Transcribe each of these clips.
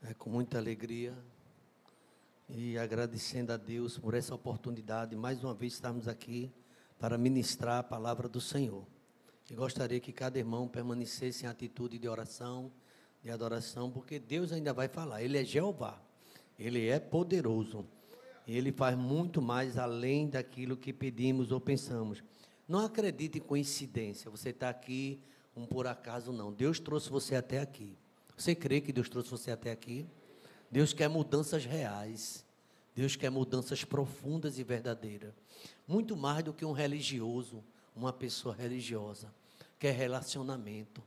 É com muita alegria e agradecendo a Deus por essa oportunidade, mais uma vez estarmos aqui para ministrar a palavra do Senhor. E gostaria que cada irmão permanecesse em atitude de oração, de adoração, porque Deus ainda vai falar. Ele é Jeová, Ele é poderoso, e Ele faz muito mais além daquilo que pedimos ou pensamos. Não acredite em coincidência, você está aqui, por acaso não. Deus trouxe você até aqui. Você crê que Deus trouxe você até aqui? Deus quer mudanças reais. Deus quer mudanças profundas e verdadeiras. Muito mais do que um religioso, uma pessoa religiosa. Quer relacionamento.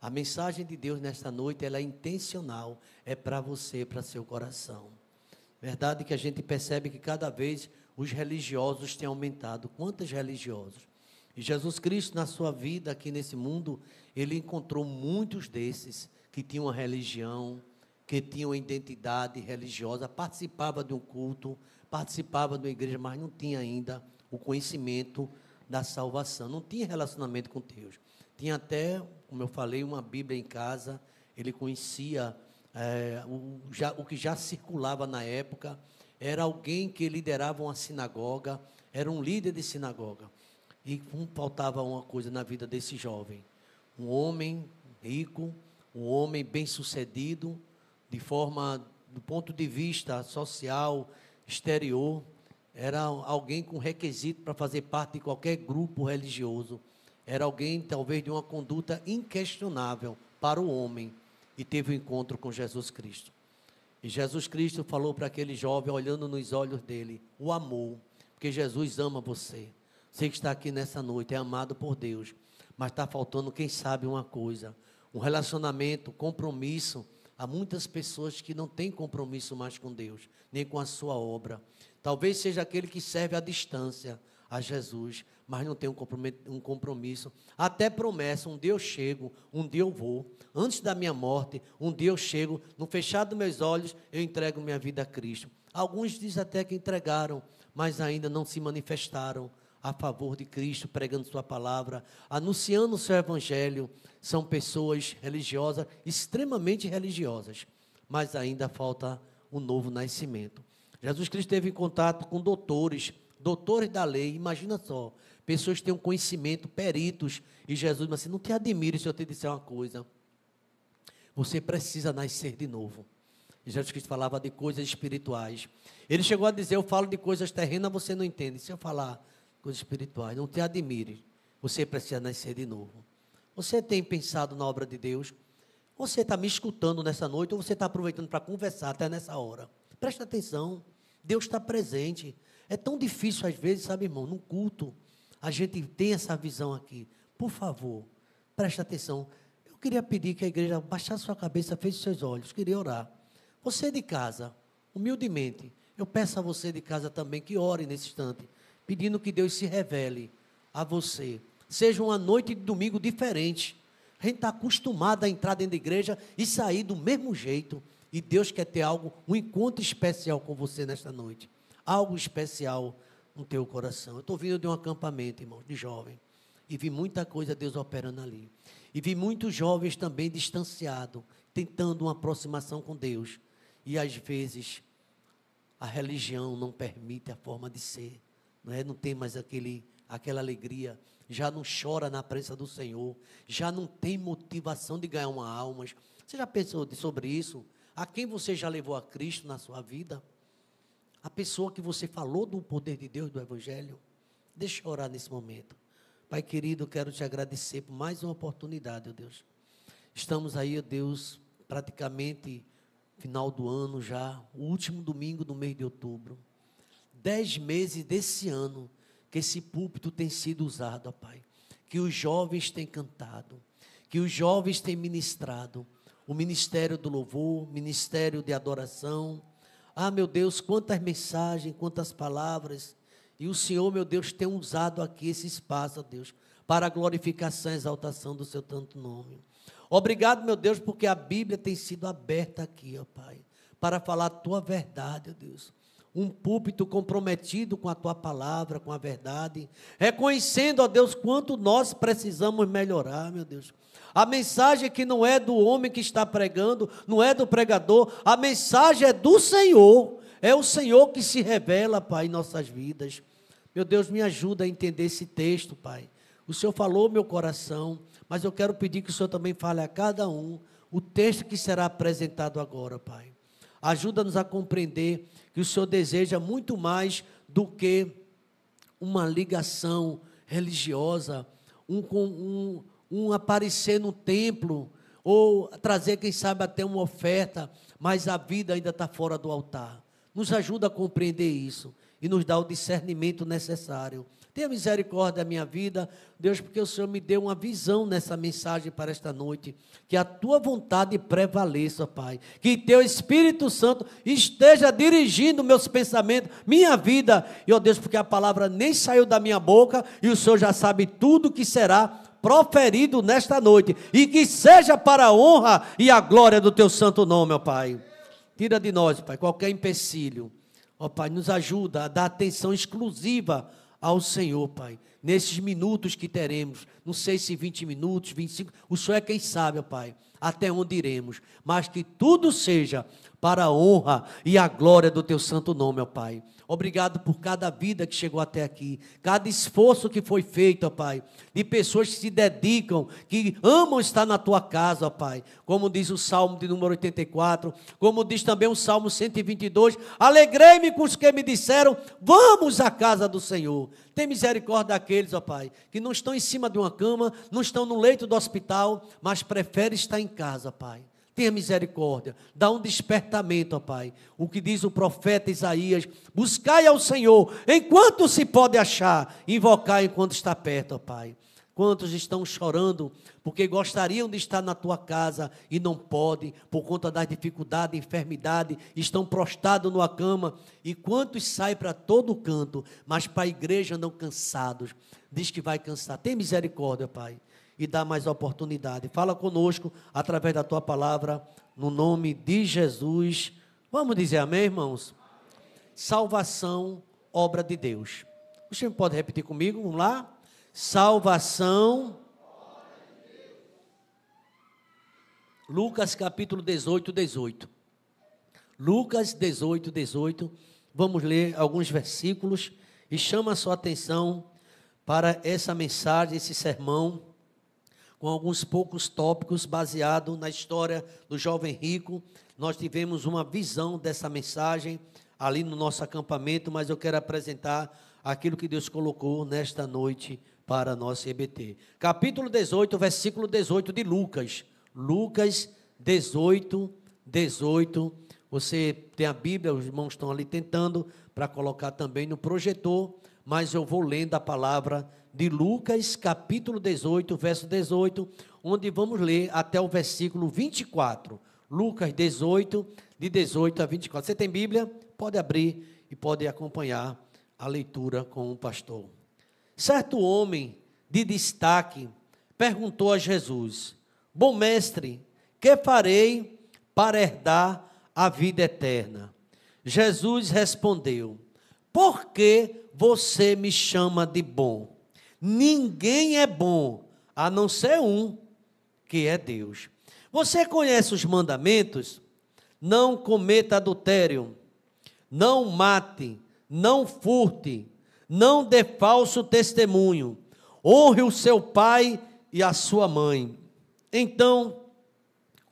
A mensagem de Deus nesta noite, ela é intencional. É para você, para seu coração. Verdade que a gente percebe que cada vez os religiosos têm aumentado. Quantos religiosos? E Jesus Cristo, na sua vida aqui nesse mundo, Ele encontrou muitos desses que tinham uma religião, que tinham uma identidade religiosa, participava de um culto, participava de uma igreja, mas não tinha ainda o conhecimento da salvação, não tinha relacionamento com Deus. Tinha até, como eu falei, uma Bíblia em casa, ele conhecia o que já circulava na época, era alguém que liderava uma sinagoga, era um líder de sinagoga. E faltava uma coisa na vida desse jovem, um homem rico, um homem bem-sucedido, do ponto de vista social, exterior, era alguém com requisito para fazer parte de qualquer grupo religioso, era alguém talvez de uma conduta inquestionável para o homem, e teve um encontro com Jesus Cristo. E Jesus Cristo falou para aquele jovem, olhando nos olhos dele, o amou, porque Jesus ama você. Você que está aqui nessa noite é amado por Deus, mas está faltando, quem sabe, uma coisa, um relacionamento, compromisso. Há muitas pessoas que não têm compromisso mais com Deus, nem com a sua obra. Talvez seja aquele que serve à distância a Jesus, mas não tem um compromisso. Até promessa, um dia eu chego, um dia eu vou. Antes da minha morte, um dia eu chego, no fechar dos meus olhos, eu entrego minha vida a Cristo. Alguns dizem até que entregaram, mas ainda não se manifestaram a favor de Cristo, pregando sua palavra, anunciando o seu evangelho. São pessoas religiosas, extremamente religiosas, mas ainda falta um novo nascimento. Jesus Cristo teve contato com doutores da lei, imagina só, pessoas que têm um conhecimento, peritos, e Jesus disse assim, não te admire se eu te disser uma coisa, você precisa nascer de novo. E Jesus Cristo falava de coisas espirituais. Ele chegou a dizer, eu falo de coisas terrenas, você não entende. Se eu falar coisas espirituais, não te admire, você precisa nascer de novo. Você tem pensado na obra de Deus? Você está me escutando nessa noite, ou você está aproveitando para conversar até nessa hora? Presta atenção, Deus está presente. É tão difícil às vezes, sabe, irmão, num culto, a gente tem essa visão aqui. Por favor, presta atenção. Eu queria pedir que a igreja baixasse sua cabeça, feche seus olhos, queria orar. Você de casa, humildemente, eu peço a você de casa também que ore nesse instante, pedindo que Deus se revele a você. Seja uma noite de domingo diferente. A gente está acostumado a entrar dentro da igreja e sair do mesmo jeito. E Deus quer ter um encontro especial com você nesta noite. Algo especial no teu coração. Eu estou vindo de um acampamento, irmão, de jovem. E vi muita coisa Deus operando ali. E vi muitos jovens também distanciados, tentando uma aproximação com Deus. E às vezes, a religião não permite a forma de ser. Não tem mais aquela alegria, já não chora na presença do Senhor, já não tem motivação de ganhar uma alma. Você já pensou sobre isso? A quem você já levou a Cristo na sua vida? A pessoa que você falou do poder de Deus, do Evangelho? Deixa eu orar nesse momento. Pai querido, quero te agradecer por mais uma oportunidade, ó Deus. Estamos aí, ó Deus, praticamente final do ano já, o último domingo do mês de outubro. 10 meses desse ano que esse púlpito tem sido usado, ó Pai, que os jovens têm cantado, que os jovens têm ministrado, o ministério do louvor, ministério de adoração. Meu Deus, quantas mensagens, quantas palavras, e o Senhor, meu Deus, tem usado aqui esse espaço, ó Deus, para a glorificação e exaltação do seu santo nome. Obrigado, meu Deus, porque a Bíblia tem sido aberta aqui, ó Pai, para falar a tua verdade, ó Deus. um púlpito comprometido com a Tua palavra, com a verdade, reconhecendo, ó Deus, quanto nós precisamos melhorar, meu Deus. A mensagem que não é do homem que está pregando, não é do pregador, a mensagem é do Senhor, é o Senhor que se revela, Pai, em nossas vidas. Meu Deus, me ajuda a entender esse texto, Pai. O Senhor falou meu coração, mas eu quero pedir que o Senhor também fale a cada um o texto que será apresentado agora, Pai. Ajuda-nos a compreender que o Senhor deseja muito mais do que uma ligação religiosa, um aparecer no templo, ou trazer, quem sabe, até uma oferta, mas a vida ainda está fora do altar. Nos ajuda a compreender isso e nos dá o discernimento necessário. Tenha misericórdia da minha vida, Deus, porque o Senhor me deu uma visão nessa mensagem para esta noite. Que a Tua vontade prevaleça, Pai. Que Teu Espírito Santo esteja dirigindo meus pensamentos, minha vida. E, ó Deus, porque a palavra nem saiu da minha boca e o Senhor já sabe tudo que será proferido nesta noite. E que seja para a honra e a glória do Teu santo nome, ó Pai. Tira de nós, Pai, qualquer empecilho. Ó Pai, nos ajuda a dar atenção exclusiva ao Senhor, Pai, nesses minutos que teremos, não sei se 20 minutos, 25, o Senhor é quem sabe, ó Pai, até onde iremos, mas que tudo seja para a honra e a glória do Teu santo nome, ó Pai. Obrigado por cada vida que chegou até aqui, cada esforço que foi feito, ó Pai, de pessoas que se dedicam, que amam estar na Tua casa, ó Pai, como diz o Salmo de número 84, como diz também o Salmo 122, alegrei-me com os que me disseram, vamos à casa do Senhor. Tem misericórdia daqueles, ó Pai, que não estão em cima de uma cama, não estão no leito do hospital, mas preferem estar em casa, Pai. Tenha misericórdia, dá um despertamento, ó Pai. O que diz o profeta Isaías, buscai ao Senhor, enquanto se pode achar, invocar enquanto está perto, ó Pai. Quantos estão chorando, porque gostariam de estar na Tua casa e não podem, por conta das dificuldades, enfermidade, estão prostrados numa cama, e quantos saem para todo canto, mas para a igreja andam cansados, diz que vai cansar. Tem misericórdia, Pai, e dá mais oportunidade. Fala conosco, através da Tua palavra, no nome de Jesus. Vamos dizer amém, irmãos? Salvação, obra de Deus. Você pode repetir comigo? Vamos lá? Salvação. Lucas capítulo 18, 18. Lucas 18, 18. Vamos ler alguns versículos e chama a sua atenção para essa mensagem, esse sermão, com alguns poucos tópicos baseado na história do jovem rico. Nós tivemos uma visão dessa mensagem ali no nosso acampamento, mas eu quero apresentar aquilo que Deus colocou nesta noite para a nossa EBT. Capítulo 18, versículo 18 de Lucas. Lucas 18, 18. Você tem a Bíblia, os irmãos estão ali tentando para colocar também no projetor, mas eu vou lendo a palavra de Lucas, capítulo 18, verso 18, onde vamos ler até o versículo 24. Lucas 18, de 18 a 24. Você tem Bíblia? Pode abrir e pode acompanhar a leitura com o pastor. Certo homem de destaque perguntou a Jesus: bom mestre, que farei para herdar a vida eterna? Jesus respondeu: por que você me chama de bom? Ninguém é bom, a não ser um, que é Deus. Você conhece os mandamentos? Não cometa adultério, não mate, não furte, não dê falso testemunho, honre o seu pai e a sua mãe. Então,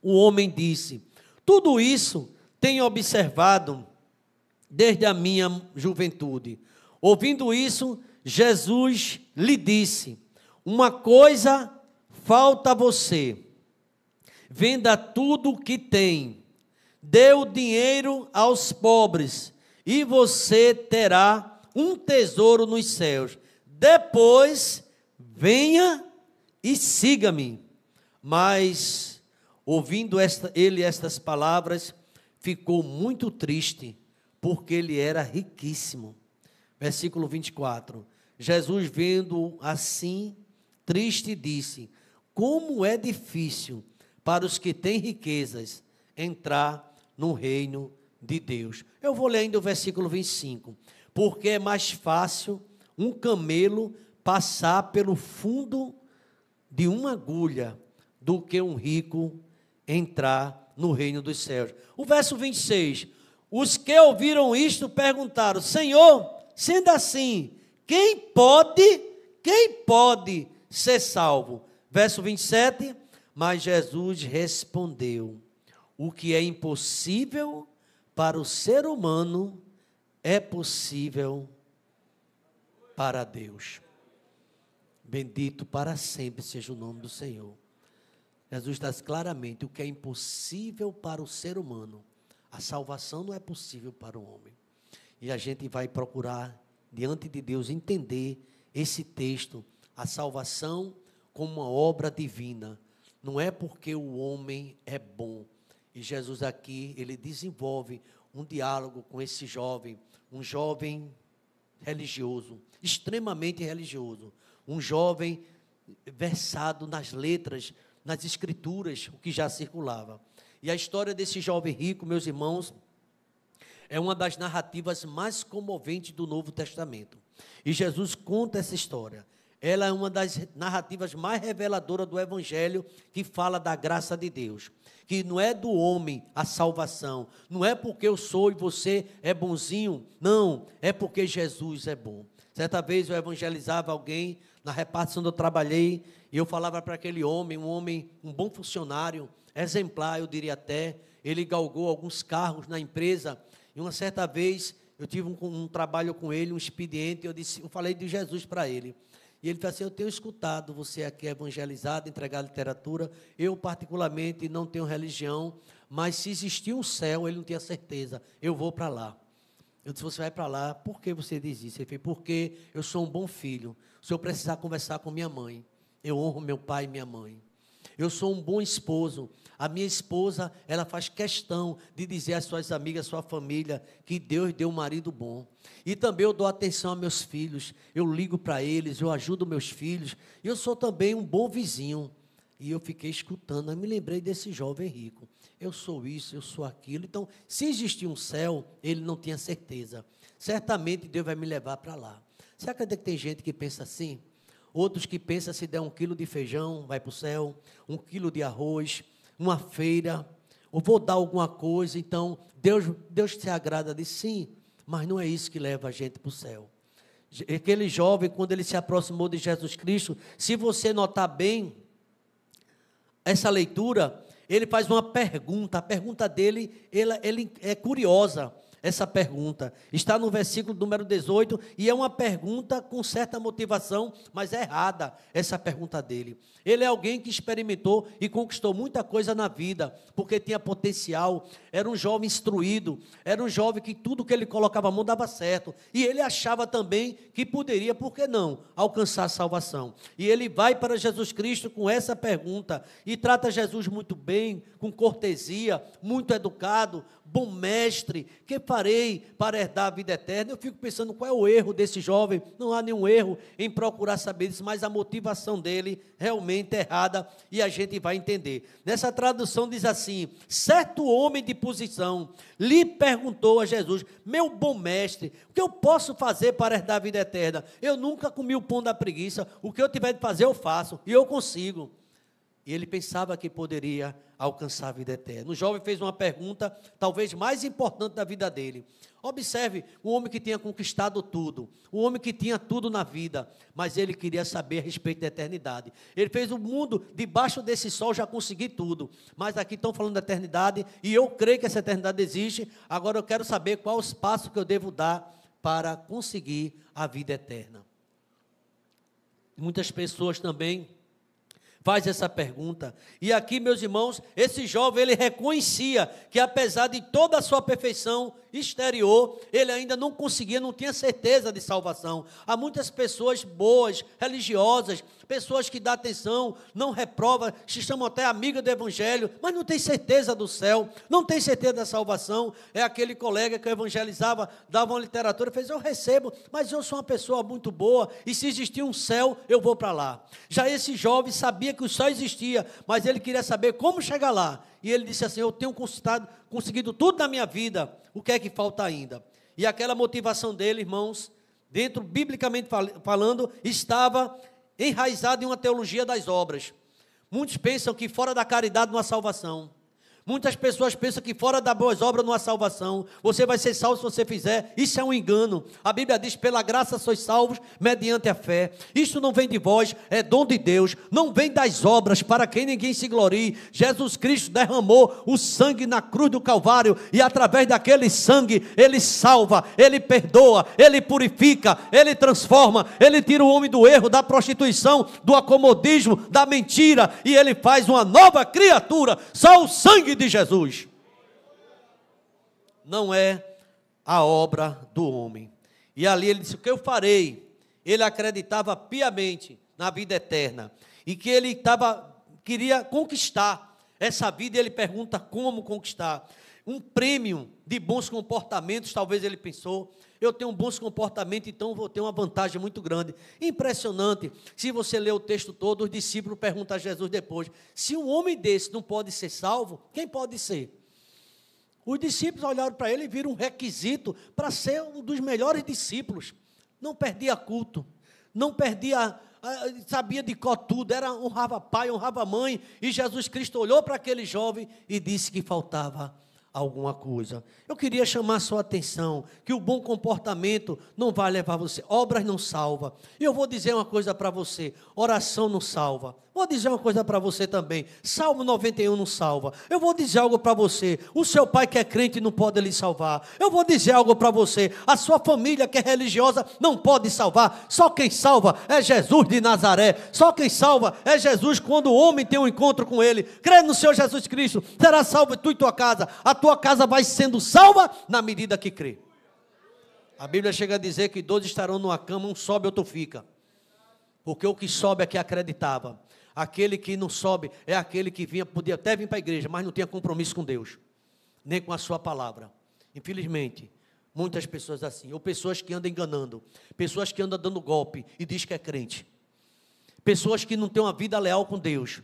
o homem disse: tudo isso tenho observado desde a minha juventude. Ouvindo isso, Jesus lhe disse: uma coisa falta a você, venda tudo o que tem, dê o dinheiro aos pobres, e você terá um tesouro nos céus. Depois, venha e siga-me. Mas, ouvindo ele estas palavras, ficou muito triste, porque ele era riquíssimo. Versículo 24. Jesus, vendo assim, triste, disse: como é difícil para os que têm riquezas entrar no reino de Deus. Eu vou ler ainda o versículo 25. Porque é mais fácil um camelo passar pelo fundo de uma agulha do que um rico entrar no reino dos céus. O verso 26. Os que ouviram isto perguntaram: Senhor, sendo assim, quem pode ser salvo? Verso 27. Mas Jesus respondeu: o que é impossível para o ser humano é possível para Deus. Bendito para sempre seja o nome do Senhor. Jesus diz claramente: o que é impossível para o ser humano, a salvação não é possível para o homem. E a gente vai procurar, diante de Deus, entender esse texto, a salvação como uma obra divina. Não é porque o homem é bom. E Jesus aqui, ele desenvolve um diálogo com esse jovem, um jovem religioso, extremamente religioso, um jovem versado nas letras, nas escrituras, o que já circulava. E a história desse jovem rico, meus irmãos, é uma das narrativas mais comoventes do Novo Testamento. E Jesus conta essa história. Ela é uma das narrativas mais reveladoras do Evangelho, que fala da graça de Deus. Que não é do homem a salvação, não é porque eu sou e você é bonzinho, não, é porque Jesus é bom. Certa vez eu evangelizava alguém, na repartição onde eu trabalhei, e eu falava para aquele homem, um bom funcionário, exemplar, eu diria até, ele galgou alguns cargos na empresa, e uma certa vez eu tive um trabalho com ele, um expediente, eu falei de Jesus para ele. E ele falou assim: eu tenho escutado você aqui evangelizado, entregar literatura, eu particularmente não tenho religião, mas se existir um céu, ele não tinha certeza, eu vou para lá. Eu disse: você vai para lá, por que você diz isso? Ele falou: porque eu sou um bom filho, se eu precisar conversar com minha mãe, eu honro meu pai e minha mãe. Eu sou um bom esposo, a minha esposa, ela faz questão de dizer às suas amigas, à sua família, que Deus deu um marido bom. E também eu dou atenção a meus filhos, eu ligo para eles, eu ajudo meus filhos, e eu sou também um bom vizinho. E eu fiquei escutando, eu me lembrei desse jovem rico. Eu sou isso, eu sou aquilo. Então, se existir um céu, ele não tinha certeza. Certamente Deus vai me levar para lá. Você acredita que tem gente que pensa assim? Outros que pensam, se der 1 quilo de feijão, vai para o céu, 1 quilo de arroz, uma feira, ou vou dar alguma coisa, então Deus se agrada disso, sim, mas não é isso que leva a gente para o céu. Aquele jovem, quando ele se aproximou de Jesus Cristo, se você notar bem essa leitura, ele faz uma pergunta, a pergunta dele, ele é curiosa. Essa pergunta está no versículo número 18, e é uma pergunta com certa motivação, mas é errada essa pergunta dele. Ele é alguém que experimentou e conquistou muita coisa na vida, porque tinha potencial, era um jovem instruído, era um jovem que tudo que ele colocava a mão dava certo, e ele achava também que poderia, por que não, alcançar a salvação. E ele vai para Jesus Cristo com essa pergunta, e trata Jesus muito bem, com cortesia, muito educado: bom mestre, que farei para herdar a vida eterna? Eu fico pensando, qual é o erro desse jovem? Não há nenhum erro em procurar saber isso, mas a motivação dele realmente é errada, e a gente vai entender. Nessa tradução diz assim: certo homem de posição lhe perguntou a Jesus: meu bom mestre, o que eu posso fazer para herdar a vida eterna? Eu nunca comi o pão da preguiça, o que eu tiver de fazer eu faço, e eu consigo. E ele pensava que poderia alcançar a vida eterna. O jovem fez uma pergunta, talvez mais importante da vida dele. Observe, um homem que tinha conquistado tudo, um homem que tinha tudo na vida, mas ele queria saber a respeito da eternidade. Ele fez o mundo, debaixo desse sol já consegui tudo, mas aqui estão falando da eternidade, e eu creio que essa eternidade existe. Agora eu quero saber qual os passos que eu devo dar para conseguir a vida eterna. Muitas pessoas também faz essa pergunta, e aqui, meus irmãos, esse jovem, ele reconhecia que apesar de toda a sua perfeição exterior, ele ainda não conseguia, não tinha certeza de salvação. Há muitas pessoas boas, religiosas, pessoas que dão atenção, não reprovam, se chamam até amigas do evangelho, mas não tem certeza do céu, não tem certeza da salvação. É aquele colega que eu evangelizava, dava uma literatura, fez: eu recebo, mas eu sou uma pessoa muito boa, e se existir um céu, eu vou para lá. Já esse jovem sabia que o céu existia, mas ele queria saber como chegar lá, E ele disse assim: eu tenho conseguido tudo na minha vida, o que é que falta ainda? E aquela motivação dele, irmãos, dentro, biblicamente falando, estava enraizada em uma teologia das obras. Muitos pensam que fora da caridade não há salvação. Muitas pessoas pensam que fora das boas obras não há salvação. Você vai ser salvo se você fizer. Isso é um engano. A Bíblia diz: pela graça sois salvos mediante a fé. Isso não vem de vós, é dom de Deus. Não vem das obras, para que ninguém se glorie. Jesus Cristo derramou o sangue na cruz do Calvário, e através daquele sangue Ele salva, Ele perdoa, Ele purifica, Ele transforma, Ele tira o homem do erro, da prostituição, do acomodismo, da mentira, e Ele faz uma nova criatura. Só o sangue de Jesus. Não é a obra do homem. E ali ele disse: o que eu farei? Ele acreditava piamente na vida eterna, e que ele queria conquistar essa vida. E ele pergunta: como conquistar? Um prêmio de bons comportamentos. Talvez ele pensou: eu tenho bons comportamentos, então vou ter uma vantagem muito grande. Impressionante. Se você ler o texto todo, os discípulos perguntam a Jesus depois: se um homem desse não pode ser salvo, quem pode ser? Os discípulos olharam para ele e viram um requisito para ser um dos melhores discípulos. Não perdia culto, não perdia, sabia de cor tudo, honrava pai, honrava mãe. E Jesus Cristo olhou para aquele jovem e disse que faltava alguma coisa. Eu queria chamar a sua atenção, que o bom comportamento não vai levar você, obras não salva. E eu vou dizer uma coisa para você: oração não salva. Vou dizer uma coisa para você também: Salmo 91 não salva. Eu vou dizer algo para você: o seu pai que é crente não pode lhe salvar. Eu vou dizer algo para você: a sua família que é religiosa não pode salvar. Só quem salva é Jesus de Nazaré. Só quem salva é Jesus. Quando o homem tem um encontro com ele, crê no Senhor Jesus Cristo, será salvo tu e tua casa. A tua casa vai sendo salva na medida que crê. A Bíblia chega a dizer que 2 estarão numa cama, um sobe, outro fica. Porque o que sobe é que acreditava. Aquele que não sobe é aquele que podia até vir para a igreja, mas não tinha compromisso com Deus, nem com a sua palavra. Infelizmente, muitas pessoas assim, ou pessoas que andam enganando, pessoas que andam dando golpe e diz que é crente, pessoas que não têm uma vida leal com Deus,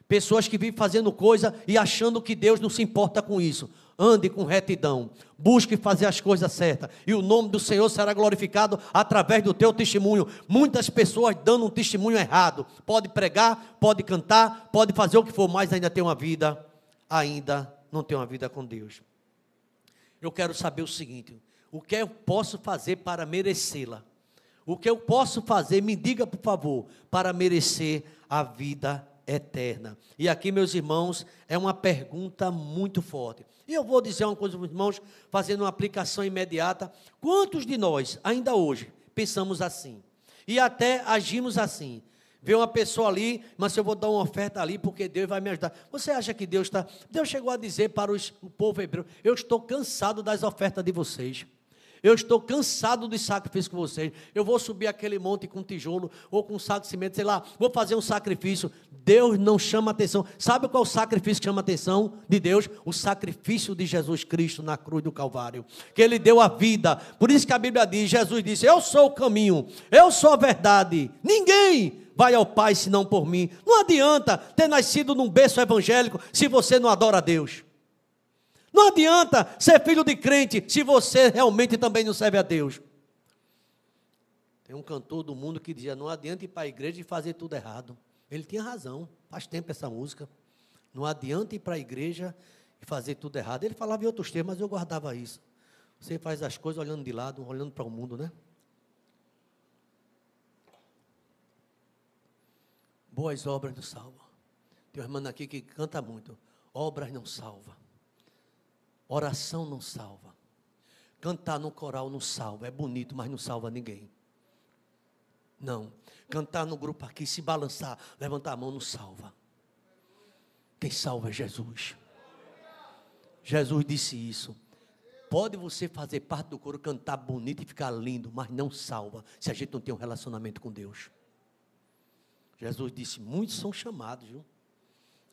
pessoas que vivem fazendo coisa e achando que Deus não se importa com isso. Ande com retidão, busque fazer as coisas certas, e o nome do Senhor será glorificado através do teu testemunho. Muitas pessoas dando um testemunho errado, pode pregar, pode cantar, pode fazer o que for, mas ainda não tem uma vida com Deus. Eu quero saber o seguinte: o que eu posso fazer para merecê-la? O que eu posso fazer, me diga por favor, para merecer a vida eterna? E aqui, meus irmãos, é uma pergunta muito forte. E eu vou dizer uma coisa, meus irmãos, fazendo uma aplicação imediata: quantos de nós, ainda hoje, pensamos assim? E até agimos assim? Vê uma pessoa ali, mas eu vou dar uma oferta ali, porque Deus vai me ajudar. Você acha que Deus chegou a dizer para o povo hebreu: eu estou cansado das ofertas de vocês. Eu estou cansado dos sacrifícios com vocês. Eu vou subir aquele monte com tijolo ou com um saco de cimento, sei lá, vou fazer um sacrifício. Deus não chama atenção. Sabe qual é o sacrifício que chama atenção de Deus? O sacrifício de Jesus Cristo na cruz do Calvário, que Ele deu a vida. Por isso que a Bíblia diz, Jesus disse: eu sou o caminho, eu sou a verdade. Ninguém vai ao Pai senão por mim. Não adianta ter nascido num berço evangélico se você não adora a Deus. Não adianta ser filho de crente se você realmente também não serve a Deus. Tem um cantor do mundo que dizia: não adianta ir para a igreja e fazer tudo errado. Ele tinha razão, faz tempo essa música. Não adianta ir para a igreja e fazer tudo errado. Ele falava em outros termos, mas eu guardava isso. Você faz as coisas olhando de lado, olhando para o mundo, né? Boas obras não salvam. Tem uma irmã aqui que canta muito: obras não salvam. Oração não salva. Cantar no coral não salva. É bonito, mas não salva ninguém. Não. Cantar no grupo aqui, se balançar, levantar a mão, não salva. Quem salva é Jesus. Jesus disse isso. Pode você fazer parte do coro, cantar bonito e ficar lindo, mas não salva se a gente não tem um relacionamento com Deus. Jesus disse: muitos são chamados, viu?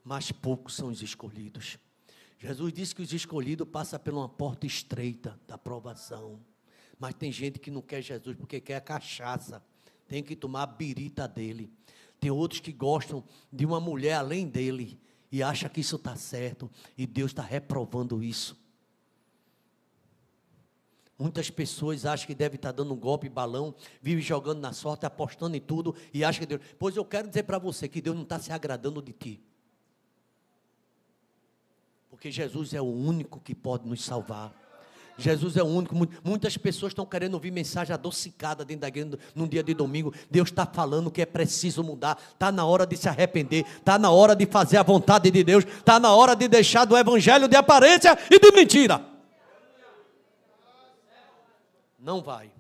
Mas poucos são os escolhidos. Jesus disse que os escolhidos passam por uma porta estreita da provação. Mas tem gente que não quer Jesus porque quer a cachaça. Tem que tomar a birita dele. Tem outros que gostam de uma mulher além dele. e acha que isso está certo, e Deus está reprovando isso. Muitas pessoas acham que deve estar dando um golpe, balão, vive jogando na sorte, apostando em tudo, e acha que Deus... Pois eu quero dizer para você que Deus não está se agradando de ti. Porque Jesus é o único que pode nos salvar. Jesus é o único. Muitas pessoas estão querendo ouvir mensagem adocicada dentro da igreja num dia de domingo. Deus está falando que é preciso mudar. Está na hora de se arrepender. Está na hora de fazer a vontade de Deus. Está na hora de deixar do evangelho de aparência e de mentira. Não vai.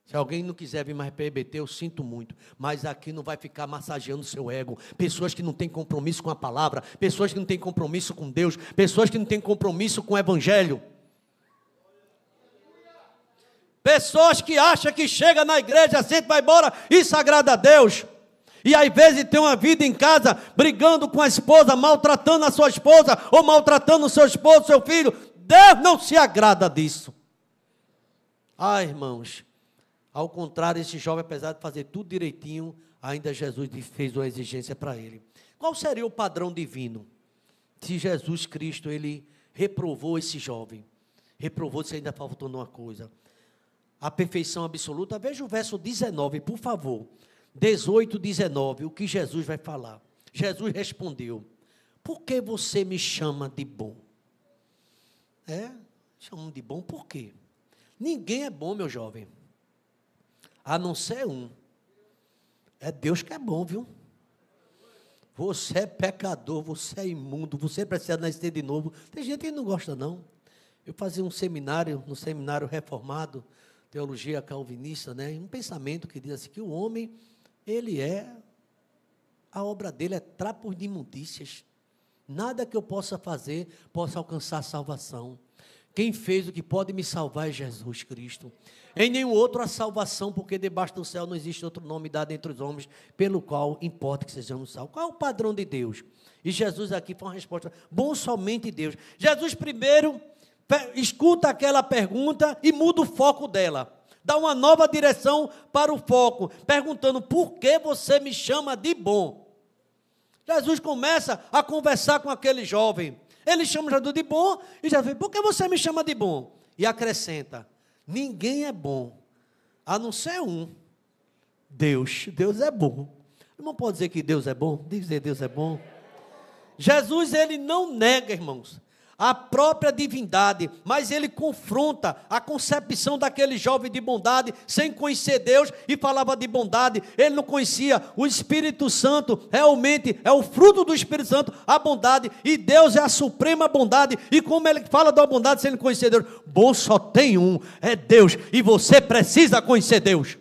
Se alguém não quiser vir mais para EBT, eu sinto muito, mas aqui não vai ficar massageando o seu ego. Pessoas que não têm compromisso com a palavra, pessoas que não têm compromisso com Deus, pessoas que não têm compromisso com o evangelho. Pessoas que acham que chega na igreja, senta, vai embora, isso agrada a Deus. E às vezes tem uma vida em casa, brigando com a esposa, maltratando a sua esposa, ou maltratando o seu esposo, seu filho. Deus não se agrada disso. Ah, irmãos, ao contrário, esse jovem, apesar de fazer tudo direitinho, ainda Jesus fez uma exigência para ele. Qual seria o padrão divino? Se Jesus Cristo, ele reprovou esse jovem, reprovou se ainda faltou uma coisa. A perfeição absoluta. Veja o verso 19, por favor. 18, 19, o que Jesus vai falar. respondeu: por que você me chama de bom? Chamam de bom por quê? Ninguém é bom, meu jovem, a não ser um. É Deus que é bom, viu? Você é pecador, você é imundo, você precisa nascer de novo. Tem gente que não gosta, não. Eu fazia um seminário, no seminário reformado, teologia calvinista, um pensamento que diz assim, que o homem, a obra dele é trapos de imundícias. Nada que eu possa fazer possa alcançar a salvação. Quem fez o que pode me salvar é Jesus Cristo. Em nenhum outro há salvação, porque debaixo do céu não existe outro nome dado entre os homens, pelo qual importa que sejamos salvos. Qual é o padrão de Deus? E Jesus aqui foi uma resposta: bom somente Deus. Jesus primeiro escuta aquela pergunta e muda o foco dela. Dá uma nova direção para o foco, perguntando: por que você me chama de bom? Jesus começa a conversar com aquele jovem. Ele chama Jesus de bom, e Jesus diz: por que você me chama de bom? E acrescenta: ninguém é bom, a não ser um, Deus. Deus é bom. Irmão, pode dizer que Deus é bom? Dizer Deus é bom. Jesus, ele não nega, irmãos, a própria divindade, mas ele confronta a concepção daquele jovem de bondade, sem conhecer Deus, e falava de bondade. Ele não conhecia o Espírito Santo, realmente é o fruto do Espírito Santo, a bondade, e Deus é a suprema bondade. E como ele fala da bondade sem ele conhecer Deus? Bom só tem um, é Deus, e você precisa conhecer Deus.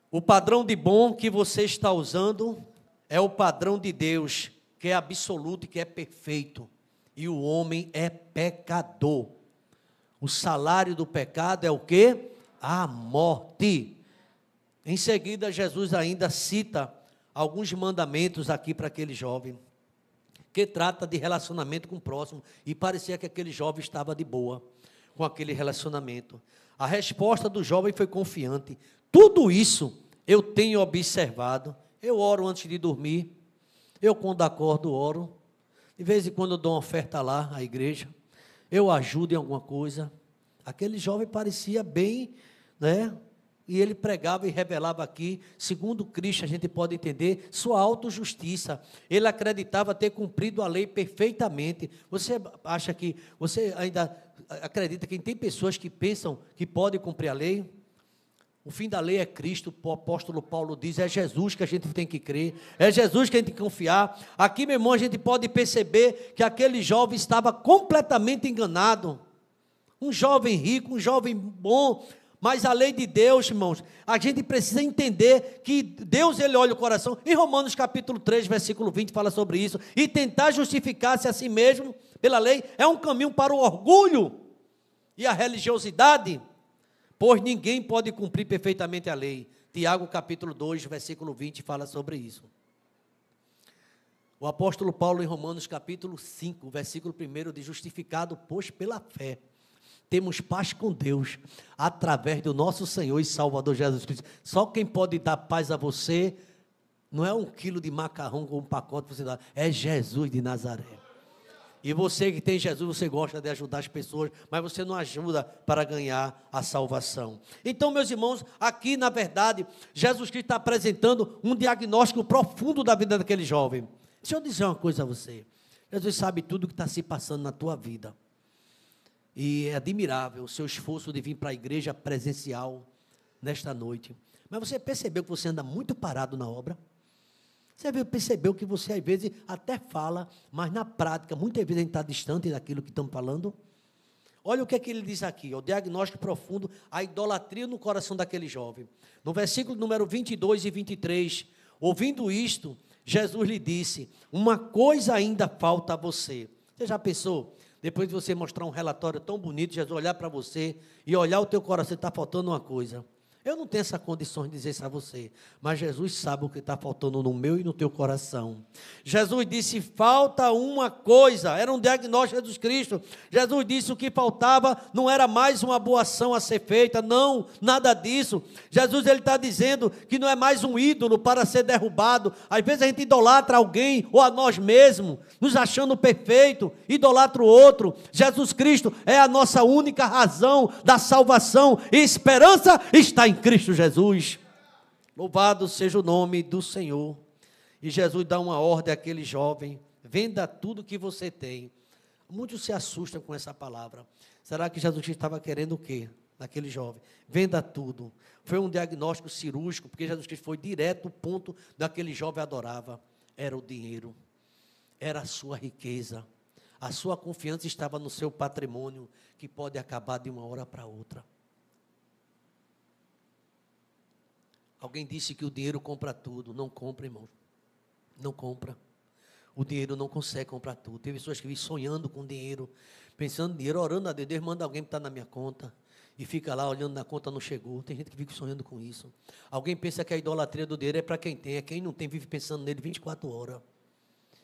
O padrão de bom que você está usando é o padrão de Deus, que é absoluto e que é perfeito, e o homem é pecador. O salário do pecado é o quê? A morte. Em seguida, Jesus ainda cita alguns mandamentos aqui para aquele jovem, que trata de relacionamento com o próximo, e parecia que aquele jovem estava de boa com aquele relacionamento. A resposta do jovem foi confiante: tudo isso eu tenho observado. Eu oro antes de dormir, eu quando acordo oro, de vez em quando eu dou uma oferta lá à igreja, eu ajudo em alguma coisa. Aquele jovem parecia bem, e ele pregava e revelava aqui, segundo Cristo a gente pode entender, sua autojustiça. Ele acreditava ter cumprido a lei perfeitamente. Você acha que, você ainda acredita que tem pessoas que pensam que podem cumprir a lei? O fim da lei é Cristo. O apóstolo Paulo diz: é Jesus que a gente tem que crer, é Jesus que a gente tem que confiar. Aqui, meu irmão, a gente pode perceber que aquele jovem estava completamente enganado. Um jovem rico, um jovem bom, mas a lei de Deus, irmãos, a gente precisa entender que Deus, ele olha o coração. Em Romanos capítulo 3, versículo 20, fala sobre isso. E tentar justificar-se a si mesmo pela lei é um caminho para o orgulho e a religiosidade, pois ninguém pode cumprir perfeitamente a lei. Tiago capítulo 2, versículo 20, fala sobre isso. O apóstolo Paulo em Romanos capítulo 5, versículo 1, diz: justificado, pois pela fé, temos paz com Deus, através do nosso Senhor e Salvador Jesus Cristo. Só quem pode dar paz a você Não é 1 quilo de macarrão com um pacote que você dá. É Jesus de Nazaré. E você que tem Jesus, você gosta de ajudar as pessoas, mas você não ajuda para ganhar a salvação. Então, meus irmãos, aqui na verdade, Jesus Cristo está apresentando um diagnóstico profundo da vida daquele jovem. Deixa eu dizer uma coisa a você. Jesus sabe tudo o que está se passando na tua vida. E é admirável o seu esforço de vir para a igreja presencial nesta noite. Mas você percebeu que você anda muito parado na obra? Você percebeu que você, às vezes, até fala, mas na prática, muitas vezes a gente está distante daquilo que estamos falando? Olha o que é que ele diz aqui, o diagnóstico profundo, a idolatria no coração daquele jovem. No versículo número 22 e 23, ouvindo isto, Jesus lhe disse, uma coisa ainda falta a você. Você já pensou? Depois de você mostrar um relatório tão bonito, Jesus olhar para você e olhar o teu coração, está faltando uma coisa. Eu não tenho essa condição de dizer isso a você, mas Jesus sabe o que está faltando no meu e no teu coração. Jesus disse, falta uma coisa, era um diagnóstico de Jesus Cristo. Jesus disse o que faltava não era mais uma boa ação a ser feita, não, nada disso. Jesus ele está dizendo que não é mais um ídolo para ser derrubado. Às vezes a gente idolatra alguém ou a nós mesmos, nos achando perfeito, idolatra o outro. Jesus Cristo é a nossa única razão da salvação e esperança está em Cristo Jesus. Louvado seja o nome do Senhor. E Jesus dá uma ordem àquele jovem, venda tudo que você tem. Muitos se assustam com essa palavra. Será que Jesus estava querendo o quê? Naquele jovem, venda tudo. Foi um diagnóstico cirúrgico, porque Jesus Cristo foi direto ao ponto daquele jovem adorava. Era o dinheiro, era a sua riqueza. A sua confiança estava no seu patrimônio, que pode acabar de uma hora para outra. Alguém disse que o dinheiro compra tudo. Não compra, irmão. Não compra. O dinheiro não consegue comprar tudo. Tem pessoas que vivem sonhando com dinheiro, pensando em dinheiro, orando a Deus. Deus manda alguém que está na minha conta. E fica lá olhando na conta, não chegou. Tem gente que vive sonhando com isso. Alguém pensa que a idolatria do dinheiro é para quem tem. É quem não tem, vive pensando nele 24 horas.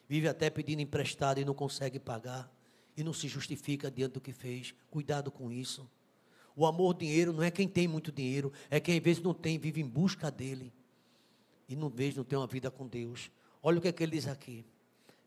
Vive até pedindo emprestado e não consegue pagar. E não se justifica diante do que fez. Cuidado com isso. O amor ao dinheiro não é quem tem muito dinheiro, é quem às vezes não tem, vive em busca dele. E não tem uma vida com Deus. Olha o que é que ele diz aqui.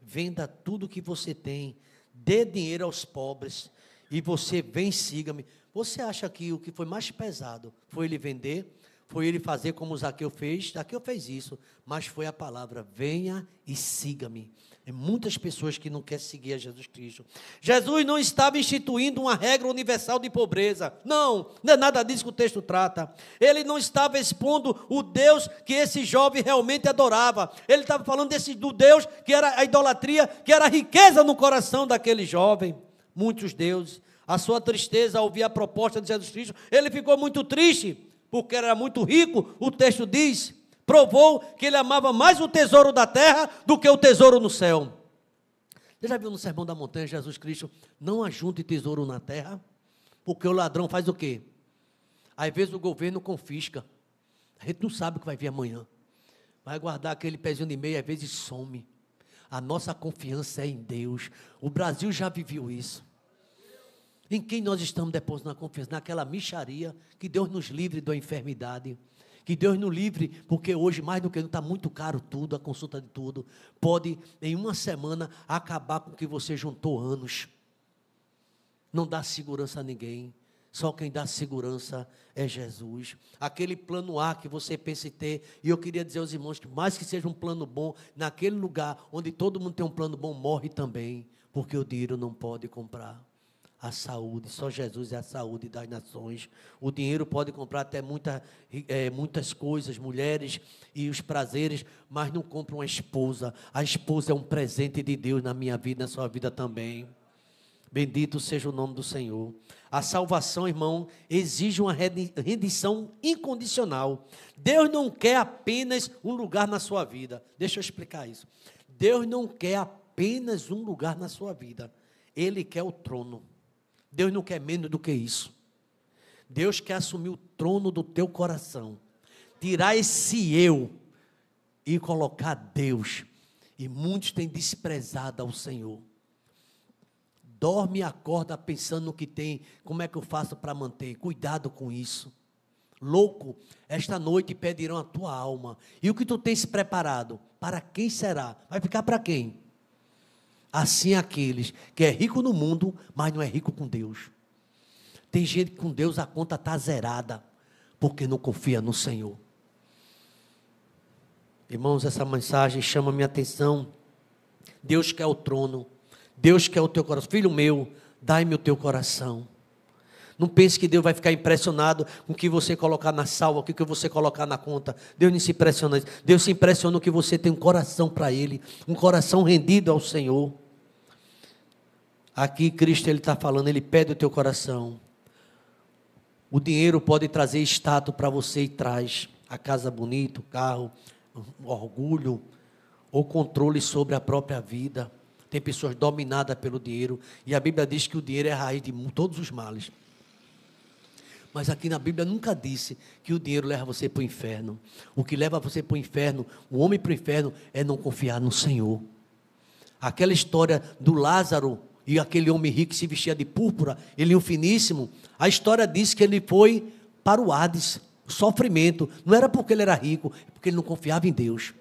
Venda tudo que você tem, dê dinheiro aos pobres, e você vem, siga-me. Você acha que o que foi mais pesado foi ele vender? Foi ele fazer como Zaqueu fez? Zaqueu fez isso, mas foi a palavra, venha e siga-me. Tem muitas pessoas que não querem seguir a Jesus Cristo. Jesus não estava instituindo uma regra universal de pobreza. Não é nada disso que o texto trata. Ele não estava expondo o Deus que esse jovem realmente adorava. Ele estava falando do Deus que era a idolatria, que era a riqueza no coração daquele jovem. Muitos deuses. A sua tristeza ao ouvir a proposta de Jesus Cristo, ele ficou muito triste, porque era muito rico, o texto diz. Provou que ele amava mais o tesouro da terra do que o tesouro no céu. Você já viu no Sermão da Montanha, Jesus Cristo, não ajunte tesouro na terra, porque o ladrão faz o quê? Às vezes o governo confisca, a gente não sabe o que vai vir amanhã, vai guardar aquele pezinho de meia, às vezes some. A nossa confiança é em Deus, o Brasil já viveu isso. Em quem nós estamos depositando a confiança? Naquela mixaria, que Deus nos livre da enfermidade, que Deus nos livre, porque hoje mais do que não está muito caro tudo, a consulta de tudo, pode em uma semana acabar com o que você juntou anos. Não dá segurança a ninguém, só quem dá segurança é Jesus. Aquele plano A que você pensa em ter, e eu queria dizer aos irmãos que mais que seja um plano bom, naquele lugar onde todo mundo tem um plano bom, morre também, porque o dinheiro não pode comprar a saúde, só Jesus é a saúde das nações. O dinheiro pode comprar até muitas coisas, mulheres e os prazeres, mas não compra uma esposa. A esposa é um presente de Deus na minha vida, na sua vida também. Bendito seja o nome do Senhor. A salvação, irmão, exige uma rendição incondicional. Deus não quer apenas um lugar na sua vida. Deixa eu explicar isso. Deus não quer apenas um lugar na sua vida. Ele quer o trono. Deus não quer menos do que isso. Deus quer assumir o trono do teu coração, tirar esse eu e colocar Deus. E muitos têm desprezado ao Senhor. Dorme e acorda pensando no que tem, como é que eu faço para manter. Cuidado com isso. louco, esta noite pedirão a tua alma. E o que tu tens preparado? Para quem será? Vai ficar para quem? Assim aqueles que é rico no mundo, mas não é rico com Deus. Tem gente que com Deus a conta está zerada, porque não confia no Senhor. Irmãos, essa mensagem chama minha atenção. Deus quer o trono, Deus quer o teu coração. Filho meu, dai-me o teu coração. Não pense que Deus vai ficar impressionado com o que você colocar na salva, com o que você colocar na conta. Deus não se impressiona. Deus se impressiona que você tem um coração para Ele, um coração rendido ao Senhor. Aqui Cristo Ele está falando, Ele pede o teu coração. O dinheiro pode trazer status para você e traz. A casa bonita, o carro, orgulho ou controle sobre a própria vida. Tem pessoas dominadas pelo dinheiro. E a Bíblia diz que o dinheiro é a raiz de todos os males. Mas aqui na Bíblia nunca disse que o dinheiro leva você para o inferno. O que leva você para o inferno, o homem para o inferno, é não confiar no Senhor. Aquela história do Lázaro e aquele homem rico que se vestia de púrpura, ele um finíssimo, a história diz que ele foi para o Hades, o sofrimento. Não era porque ele era rico, é porque ele não confiava em Deus.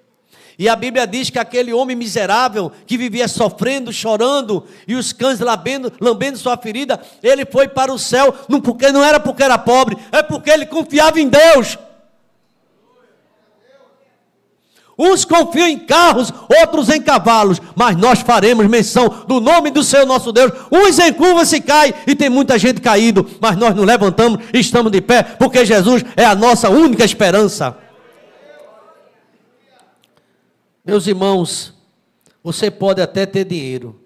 E a Bíblia diz que aquele homem miserável, que vivia sofrendo, chorando, e os cães lambendo sua ferida, ele foi para o céu, não era porque era pobre, é porque ele confiava em Deus. Uns confiam em carros, outros em cavalos, mas nós faremos menção do nome do Senhor nosso Deus. Uns em curva se caem, e tem muita gente caído, mas nós nos levantamos e estamos de pé, porque Jesus é a nossa única esperança. Meus irmãos, você pode até ter dinheiro,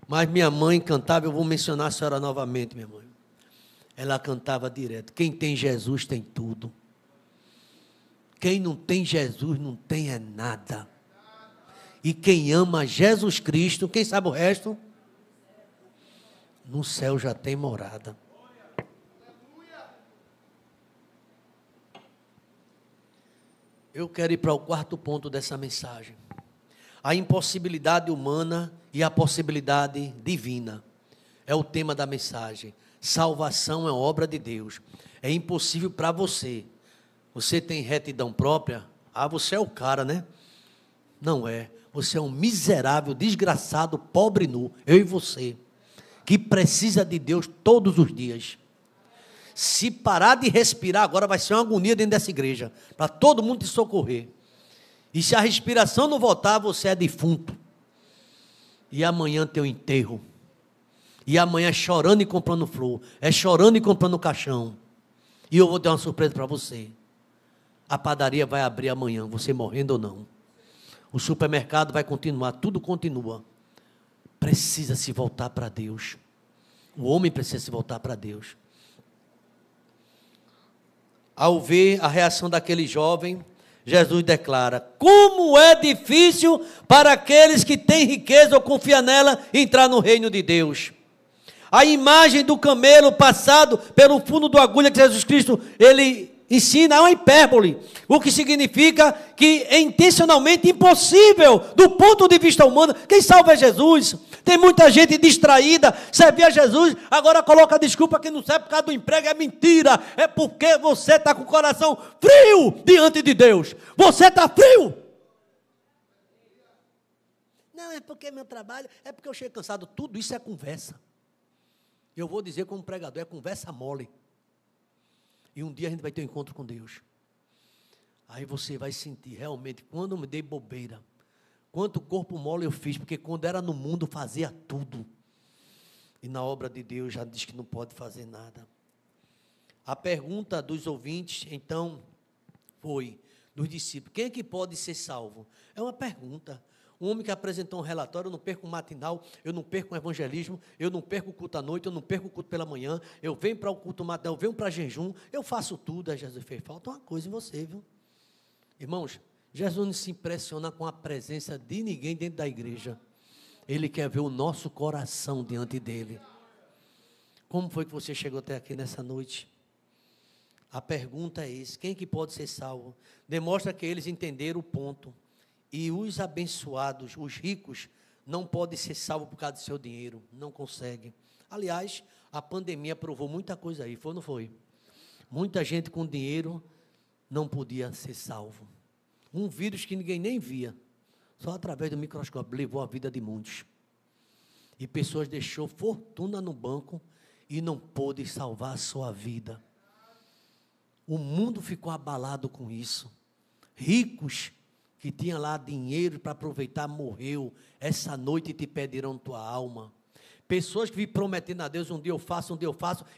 mas minha mãe cantava, eu vou mencionar a senhora novamente, minha mãe. Ela cantava direto: quem tem Jesus tem tudo. Quem não tem Jesus não tem é nada. E quem ama Jesus Cristo, quem sabe o resto? No céu já tem morada. Eu quero ir para o quarto ponto dessa mensagem. A impossibilidade humana e a possibilidade divina. É o tema da mensagem. Salvação é obra de Deus. É impossível para você. Você tem retidão própria? Ah, você é o cara, né? Não é. Você é um miserável, desgraçado, pobre nu. Eu e você. Que precisa de Deus todos os dias. Se parar de respirar agora, vai ser uma agonia dentro dessa igreja, para todo mundo te socorrer. E se a respiração não voltar, você é defunto. E amanhã tem o enterro. E amanhã é chorando e comprando flor. É chorando e comprando caixão. E eu vou ter uma surpresa para você. A padaria vai abrir amanhã, você morrendo ou não. O supermercado vai continuar, tudo continua. Precisa se voltar para Deus. O homem precisa se voltar para Deus. Ao ver a reação daquele jovem, Jesus declara: como é difícil para aqueles que têm riqueza ou confiam nela entrar no reino de Deus. A imagem do camelo passado pelo fundo da agulha que Jesus Cristo, ele ensina, é uma hipérbole, o que significa que é intencionalmente impossível, do ponto de vista humano. Quem salva é Jesus. Tem muita gente distraída, servia a Jesus, agora coloca a desculpa que não serve por causa do emprego. É mentira, é porque você está com o coração frio diante de Deus. Você está frio. Não, é porque meu trabalho, é porque eu chego cansado. Tudo isso é conversa. Eu vou dizer como pregador, é conversa mole. E um dia a gente vai ter um encontro com Deus. Aí você vai sentir realmente, quando eu me dei bobeira, quanto corpo mole eu fiz, porque quando era no mundo fazia tudo. E na obra de Deus já diz que não pode fazer nada. A pergunta dos ouvintes, então, foi, dos discípulos: quem é que pode ser salvo? É uma pergunta. Um homem que apresentou um relatório: eu não perco o matinal, eu não perco o evangelismo, eu não perco o culto à noite, eu não perco o culto pela manhã, eu venho para o culto matinal, eu venho para jejum, eu faço tudo. Aí Jesus fez: falta uma coisa em você, viu? Irmãos, Jesus não se impressiona com a presença de ninguém dentro da igreja. Ele quer ver o nosso coração diante dele. Como foi que você chegou até aqui nessa noite? A pergunta é essa: quem é que pode ser salvo? Demonstra que eles entenderam o ponto. E os abençoados, os ricos, não podem ser salvos por causa do seu dinheiro. Não conseguem. Aliás, a pandemia provou muita coisa aí, foi ou não foi? Muita gente com dinheiro não podia ser salvo. Um vírus que ninguém nem via, só através do microscópio, levou a vida de muitos. E pessoas deixou fortuna no banco e não pôde salvar a sua vida. O mundo ficou abalado com isso. Ricos que tinham lá dinheiro para aproveitar, morreu. Essa noite te pedirão tua alma. Pessoas que vivem prometendo a Deus, um dia eu faço,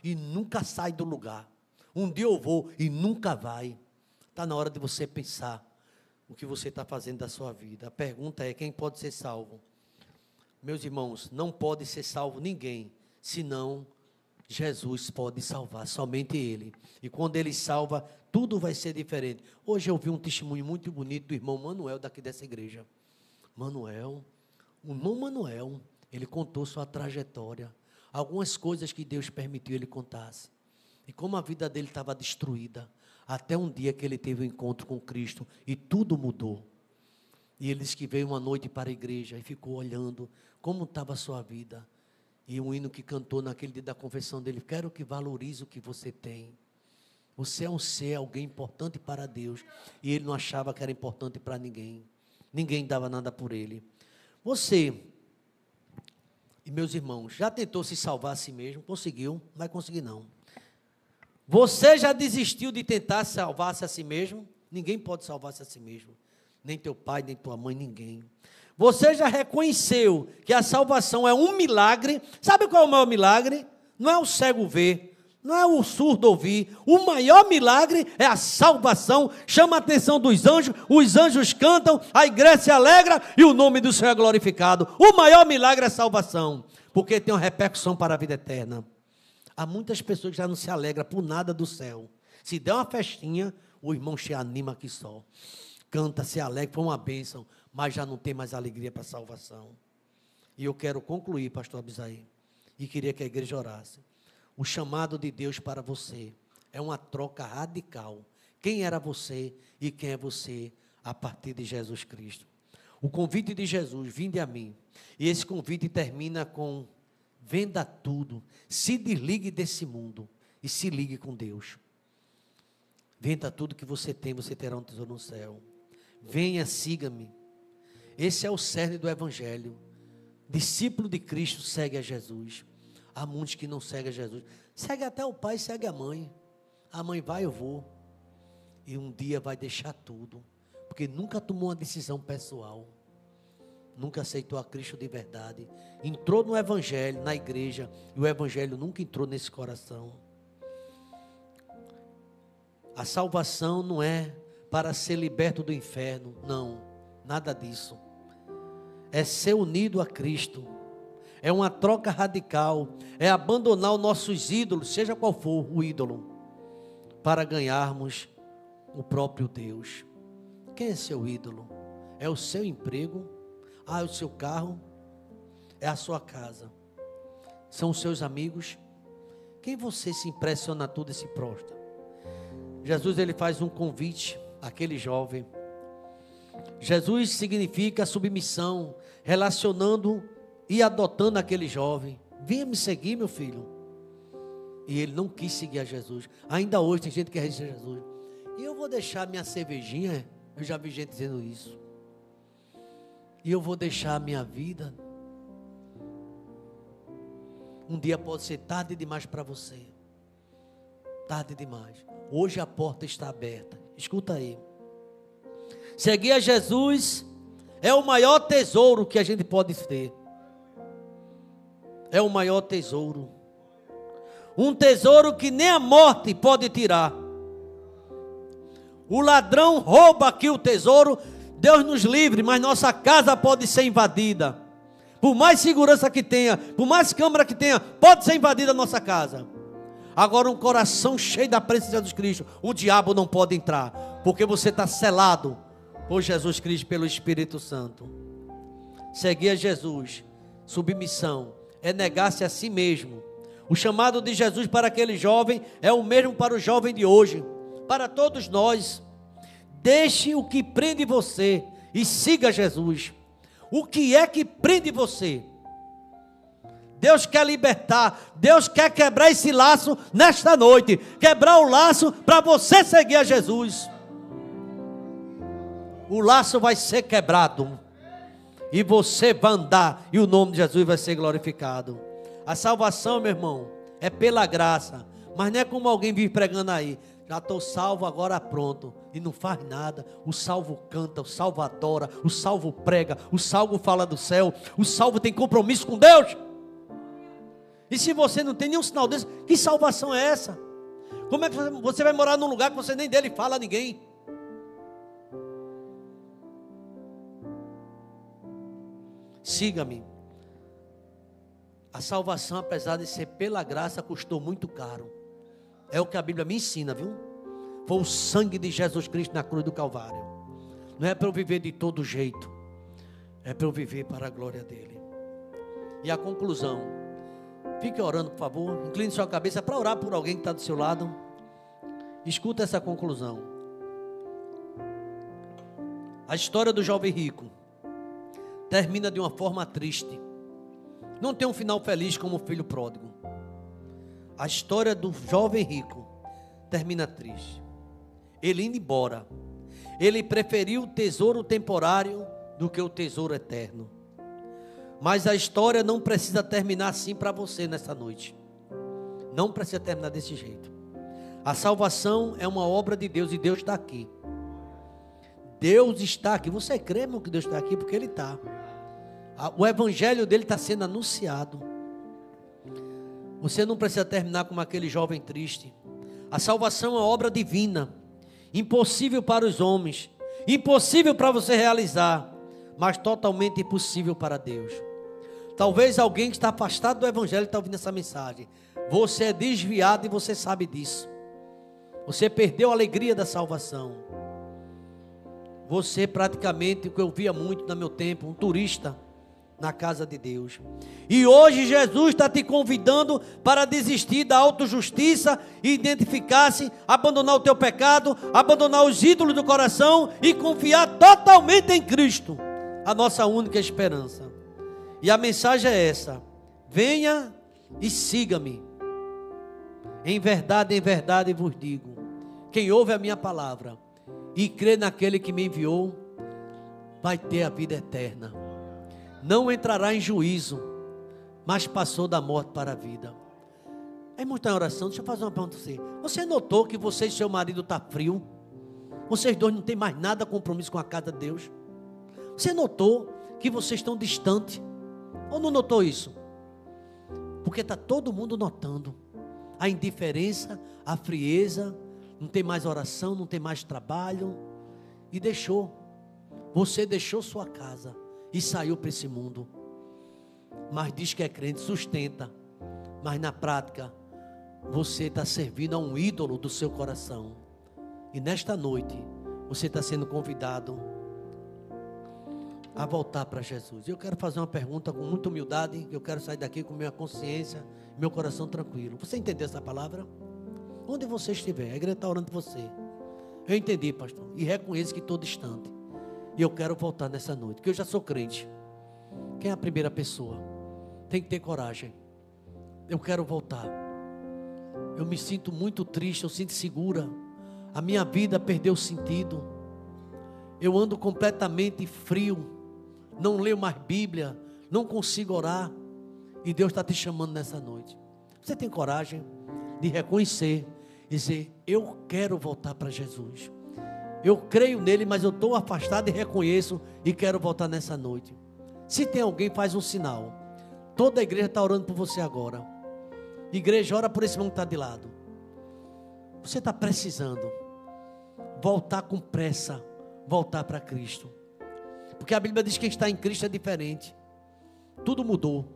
e nunca sai do lugar. Um dia eu vou e nunca vai. Está na hora de você pensar o que você está fazendo da sua vida. A pergunta é, quem pode ser salvo? Meus irmãos, não pode ser salvo ninguém, senão Jesus pode salvar, somente Ele. E quando Ele salva, tudo vai ser diferente. Hoje eu vi um testemunho muito bonito do irmão Manuel, daqui dessa igreja. O irmão Manuel, ele contou sua trajetória, algumas coisas que Deus permitiu ele contasse. E como a vida dele estava destruída, até um dia que ele teve um encontro com Cristo e tudo mudou. E ele disse que veio uma noite para a igreja e ficou olhando como estava a sua vida. E um hino que cantou naquele dia da confissão dele: quero que valorize o que você tem. Você é um ser, alguém importante para Deus. E ele não achava que era importante para ninguém. Ninguém dava nada por ele. Você, e meus irmãos, já tentou se salvar a si mesmo? Conseguiu? Não vai conseguir não. Você já desistiu de tentar salvar-se a si mesmo? Ninguém pode salvar-se a si mesmo. Nem teu pai, nem tua mãe, ninguém. Você já reconheceu que a salvação é um milagre? Sabe qual é o maior milagre? Não é o cego ver, não é o surdo ouvir. O maior milagre é a salvação. Chama a atenção dos anjos, os anjos cantam, a igreja se alegra e o nome do Senhor é glorificado. O maior milagre é a salvação, porque tem uma repercussão para a vida eterna. Há muitas pessoas que já não se alegram por nada do céu. Se der uma festinha, o irmão se anima aqui só. Canta, se alegra, foi uma bênção, mas já não tem mais alegria para a salvação. E eu quero concluir, pastor Abisaí, e queria que a igreja orasse. O chamado de Deus para você é uma troca radical. Quem era você e quem é você a partir de Jesus Cristo? O convite de Jesus, vinde a mim. E esse convite termina com: venda tudo, se desligue desse mundo e se ligue com Deus. Venda tudo que você tem, você terá um tesouro no céu. Venha, siga-me. Esse é o cerne do Evangelho. Discípulo de Cristo segue a Jesus. Há muitos que não seguem a Jesus. Segue até o pai, segue a mãe. A mãe vai, eu vou. E um dia vai deixar tudo, porque nunca tomou uma decisão pessoal. Nunca aceitou a Cristo de verdade. Entrou no Evangelho, na igreja, e o Evangelho nunca entrou nesse coração. A salvação não é para ser liberto do inferno, não, nada disso. É ser unido a Cristo. É uma troca radical. É abandonar os nossos ídolos, seja qual for o ídolo, para ganharmos o próprio Deus. Quem é seu ídolo? É o seu emprego? É o seu carro? É a sua casa? São os seus amigos? Quem você se impressiona tudo e se prostra? Jesus, ele faz um convite àquele jovem. Jesus significa submissão, relacionando e adotando aquele jovem. Venha me seguir, meu filho. E ele não quis seguir a Jesus. Ainda hoje tem gente que quer seguir a Jesus. E eu vou deixar minha cervejinha? Eu já vi gente dizendo isso. E eu vou deixar a minha vida? Um dia pode ser tarde demais para você. Tarde demais. Hoje a porta está aberta. Escuta aí. Seguir a Jesus é o maior tesouro que a gente pode ter. É o maior tesouro. Um tesouro que nem a morte pode tirar. O ladrão rouba aqui o tesouro. Deus nos livre, mas nossa casa pode ser invadida. Por mais segurança que tenha, por mais câmera que tenha, pode ser invadida a nossa casa. Agora um coração cheio da presença de Jesus Cristo, o diabo não pode entrar, porque você está selado por Jesus Cristo, pelo Espírito Santo. Seguir a Jesus, submissão, é negar-se a si mesmo. O chamado de Jesus para aquele jovem é o mesmo para o jovem de hoje, para todos nós. Deixe o que prende você e siga Jesus. O que é que prende você? Deus quer libertar, Deus quer quebrar esse laço nesta noite, quebrar o laço para você seguir a Jesus. O laço vai ser quebrado e você vai andar e o nome de Jesus vai ser glorificado. A salvação, meu irmão, é pela graça, mas não é como alguém vive pregando aí: já estou salvo, agora pronto, e não faz nada. O salvo canta, o salvo adora, o salvo prega, o salvo fala do céu, o salvo tem compromisso com Deus. E se você não tem nenhum sinal desse, que salvação é essa? Como é que você vai morar num lugar que você nem dele fala a ninguém? Siga-me. A salvação, apesar de ser pela graça, custou muito caro. É o que a Bíblia me ensina, viu? Foi o sangue de Jesus Cristo na cruz do Calvário. Não é para eu viver de todo jeito, é para eu viver para a glória dele. E a conclusão, fique orando, por favor. Incline sua cabeça para orar por alguém que está do seu lado. Escuta essa conclusão. A história do jovem rico termina de uma forma triste. Não tem um final feliz como o filho pródigo. A história do jovem rico termina triste. Ele indo embora, ele preferiu o tesouro temporário do que o tesouro eterno. Mas a história não precisa terminar assim para você nessa noite. Não precisa terminar desse jeito. A salvação é uma obra de Deus e Deus está aqui. Deus está aqui. Você crê, irmão, que Deus está aqui? Porque Ele está. O evangelho dele está sendo anunciado. Você não precisa terminar como aquele jovem triste. A salvação é uma obra divina, impossível para os homens, impossível para você realizar, mas totalmente impossível para Deus. Talvez alguém que está afastado do evangelho está ouvindo essa mensagem. Você é desviado e você sabe disso. Você perdeu a alegria da salvação. Você praticamente, o que eu via muito no meu tempo, um turista na casa de Deus. E hoje Jesus está te convidando para desistir da autojustiça e identificar-se, abandonar o teu pecado, abandonar os ídolos do coração e confiar totalmente em Cristo, a nossa única esperança. E a mensagem é essa: venha e siga-me. Em verdade vos digo, quem ouve a minha palavra e crê naquele que me enviou, vai ter a vida eterna. Não entrará em juízo, mas passou da morte para a vida. É muita oração. Deixa eu fazer uma pergunta para você. Você notou que você e seu marido estão frio? Vocês dois não têm mais nada compromisso com a casa de Deus? Você notou que vocês estão distantes? Ou não notou isso? Porque está todo mundo notando a indiferença, a frieza. Não tem mais oração, não tem mais trabalho. E você deixou sua casa e saiu para esse mundo. Mas diz que é crente, sustenta. Mas na prática, você está servindo a um ídolo do seu coração. E nesta noite, você está sendo convidado a voltar para Jesus. Eu quero fazer uma pergunta com muita humildade. Eu quero sair daqui com minha consciência, meu coração tranquilo. Você entendeu essa palavra? Onde você estiver, a igreja está orando por você. Eu entendi, pastor. E reconheço que estou distante. E eu quero voltar nessa noite, porque eu já sou crente. Quem é a primeira pessoa? Tem que ter coragem. Eu quero voltar. Eu me sinto muito triste, eu sinto insegura. A minha vida perdeu sentido. Eu ando completamente frio. Não leio mais Bíblia. Não consigo orar. E Deus está te chamando nessa noite. Você tem coragem de reconhecer, dizer: eu quero voltar para Jesus. Eu creio nele, mas eu estou afastado e reconheço e quero voltar nessa noite. Se tem alguém, faz um sinal. Toda a igreja está orando por você agora. Igreja, ora por esse irmão que está de lado. Você está precisando voltar com pressa, voltar para Cristo. Porque a Bíblia diz que quem está em Cristo é diferente. Tudo mudou.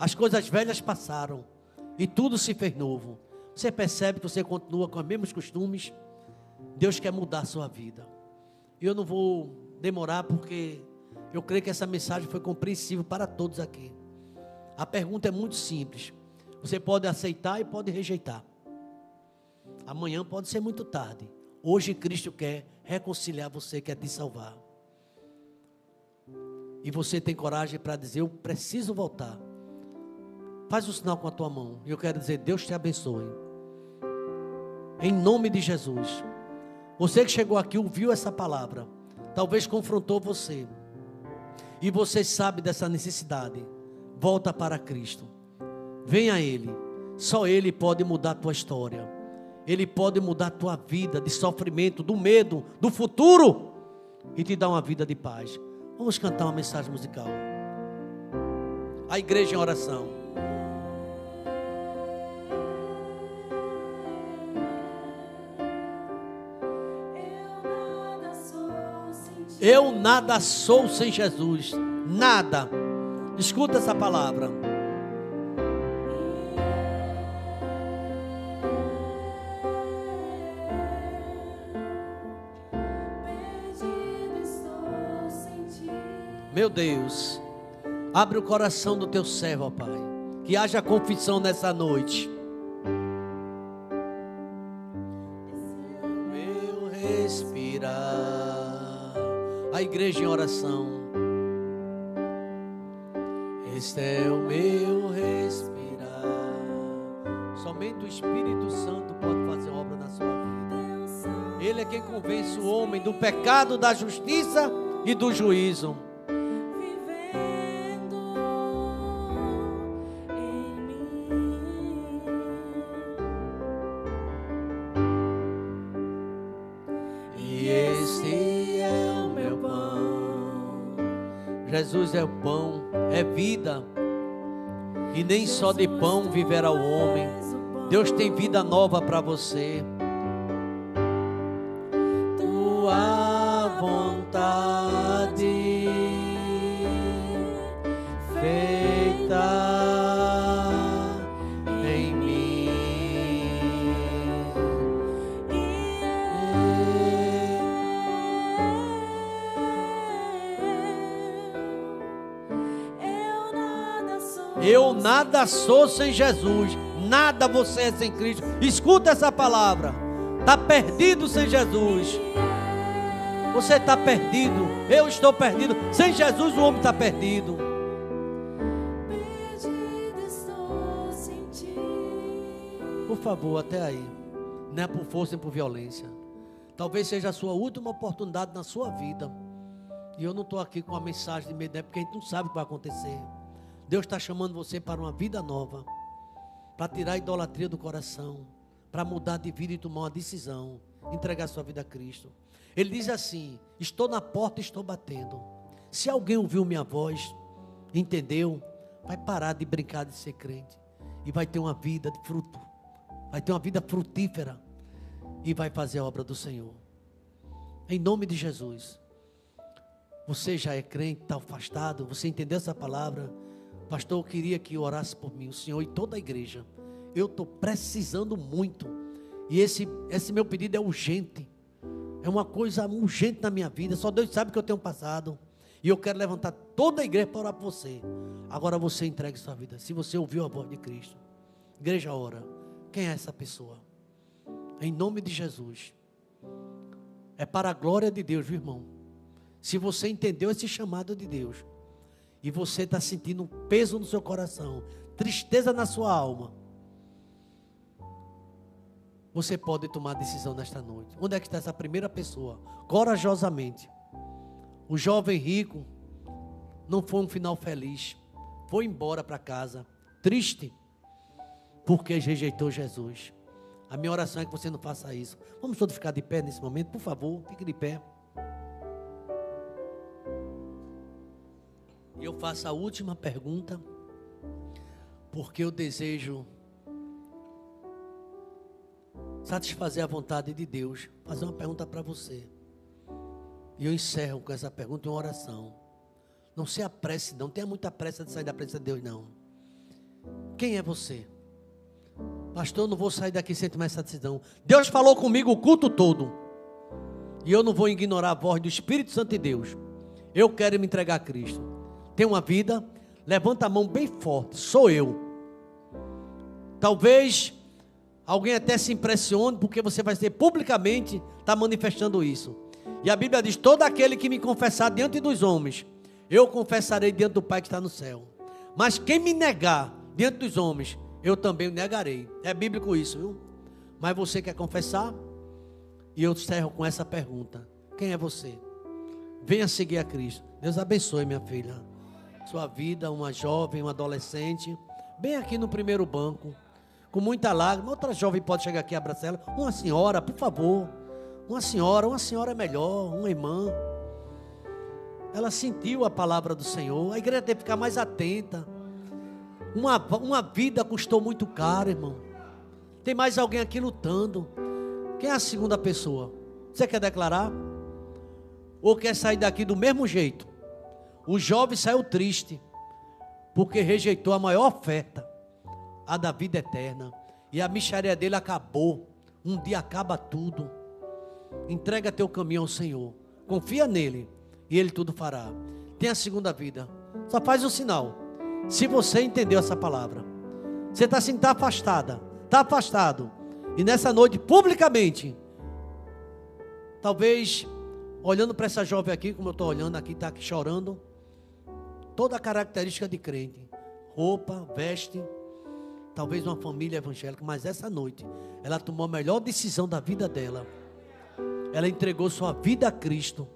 As coisas velhas passaram e tudo se fez novo. Você percebe que você continua com os mesmos costumes. Deus quer mudar a sua vida. Eu não vou demorar, porque eu creio que essa mensagem foi compreensível para todos aqui. A pergunta é muito simples. Você pode aceitar e pode rejeitar. Amanhã pode ser muito tarde. Hoje Cristo quer reconciliar você, quer te salvar. E você tem coragem para dizer: eu preciso voltar. Faz o sinal com a tua mão. E eu quero dizer, Deus te abençoe. Em nome de Jesus. Você que chegou aqui, ouviu essa palavra. Talvez confrontou você. E você sabe dessa necessidade. Volta para Cristo. Venha a Ele. Só Ele pode mudar a tua história. Ele pode mudar a tua vida de sofrimento, do medo, do futuro. E te dar uma vida de paz. Vamos cantar uma mensagem musical. A igreja em oração. Eu nada sou sem Jesus. Nada. Escuta essa palavra. Meu Deus, abre o coração do teu servo, ó Pai. Que haja confissão nessa noite. Meu respirar. A igreja em oração. Este é o meu respirar. Somente o Espírito Santo pode fazer obra na sua vida. Ele é quem convence o homem do pecado, da justiça e do juízo. Jesus é o pão, é vida, e nem só de pão viverá o homem. Deus tem vida nova para você. Tua vontade feita em mim. Eu nada sou sem Jesus. Nada você é sem Cristo. Escuta essa palavra. Está perdido sem Jesus. Você está perdido. Eu estou perdido. Sem Jesus o homem está perdido. Por favor, até aí. Não é por força nem por violência. Talvez seja a sua última oportunidade na sua vida. E eu não estou aqui com uma mensagem de medo, porque a gente não sabe o que vai acontecer. Deus está chamando você para uma vida nova. Para tirar a idolatria do coração. Para mudar de vida e tomar uma decisão. Entregar sua vida a Cristo. Ele diz assim: estou na porta e estou batendo. Se alguém ouviu minha voz, entendeu, vai parar de brincar de ser crente. E vai ter uma vida de fruto. Vai ter uma vida frutífera. E vai fazer a obra do Senhor. Em nome de Jesus. Você já é crente, está afastado. Você entendeu essa palavra? Pastor, eu queria que orasse por mim, o Senhor e toda a igreja. Eu estou precisando muito. E esse meu pedido é urgente. É uma coisa urgente na minha vida. Só Deus sabe que eu tenho passado. E eu quero levantar toda a igreja para orar por você. Agora você entregue sua vida. Se você ouviu a voz de Cristo. Igreja, ora. Quem é essa pessoa? Em nome de Jesus. É para a glória de Deus, viu, irmão? Se você entendeu esse chamado de Deus. E você está sentindo um peso no seu coração. Tristeza na sua alma. Você pode tomar decisão nesta noite. Onde é que está essa primeira pessoa? Corajosamente. O jovem rico não foi um final feliz. Foi embora para casa. Triste. Porque rejeitou Jesus. A minha oração é que você não faça isso. Vamos todos ficar de pé nesse momento, por favor. Fique de pé. E eu faço a última pergunta. Porque eu desejo satisfazer a vontade de Deus. Fazer uma pergunta para você. E eu encerro com essa pergunta em uma oração. Não se apresse, não tenha muita pressa de sair da presença de Deus, não. Quem é você? Pastor, eu não vou sair daqui sem tomar essa decisão. Deus falou comigo o culto todo. E eu não vou ignorar a voz do Espírito Santo de Deus. Eu quero me entregar a Cristo. Tem uma vida, levanta a mão bem forte. Sou eu. Talvez alguém até se impressione, porque você vai ser publicamente, está manifestando isso. E a Bíblia diz: todo aquele que me confessar diante dos homens, eu confessarei diante do Pai que está no céu. Mas quem me negar diante dos homens, eu também o negarei. É bíblico isso, viu? Mas você quer confessar? E eu encerro com essa pergunta: quem é você? Venha seguir a Cristo. Deus abençoe, minha filha, sua vida, uma jovem, uma adolescente, bem aqui no primeiro banco, com muita lágrima. Outra jovem pode chegar aqui e abraçar ela. Uma senhora, por favor. Uma senhora é melhor, uma irmã. Ela sentiu a palavra do Senhor. A igreja tem que ficar mais atenta. Uma vida custou muito caro, irmão. Tem mais alguém aqui lutando. Quem é a segunda pessoa? Você quer declarar? Ou quer sair daqui do mesmo jeito? O jovem saiu triste, porque rejeitou a maior oferta, a da vida eterna. E a mixaria dele acabou. Um dia acaba tudo. Entrega teu caminho ao Senhor. Confia nele e ele tudo fará. Tem a segunda vida. Só faz um sinal. Se você entendeu essa palavra. Você está assim, está afastada. Está afastado. E nessa noite, publicamente, talvez, olhando para essa jovem aqui, como eu estou olhando aqui, está aqui chorando. Toda a característica de crente. Roupa, veste. Talvez uma família evangélica. Mas essa noite, ela tomou a melhor decisão da vida dela. Ela entregou sua vida a Cristo.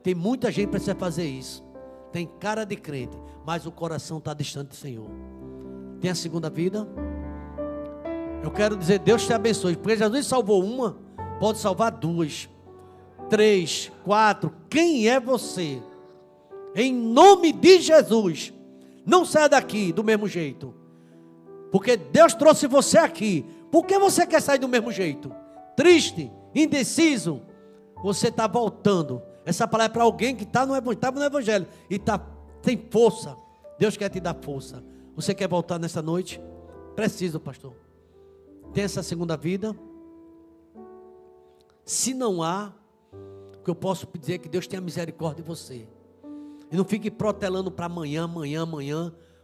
Tem muita gente que precisa fazer isso. Tem cara de crente, mas o coração está distante do Senhor. Tem a segunda vida? Eu quero dizer, Deus te abençoe. Porque Jesus salvou uma, pode salvar duas, 3, 4. Quem é você? Em nome de Jesus, não saia daqui do mesmo jeito. Porque Deus trouxe você aqui. Por que você quer sair do mesmo jeito? Triste, indeciso. Você está voltando. Essa palavra é para alguém que estava no Evangelho e tem força. Deus quer te dar força. Você quer voltar nessa noite? Preciso, pastor. Tem essa segunda vida? Se não há, o que eu posso dizer é que Deus tenha misericórdia de você. E não fique protelando para amanhã,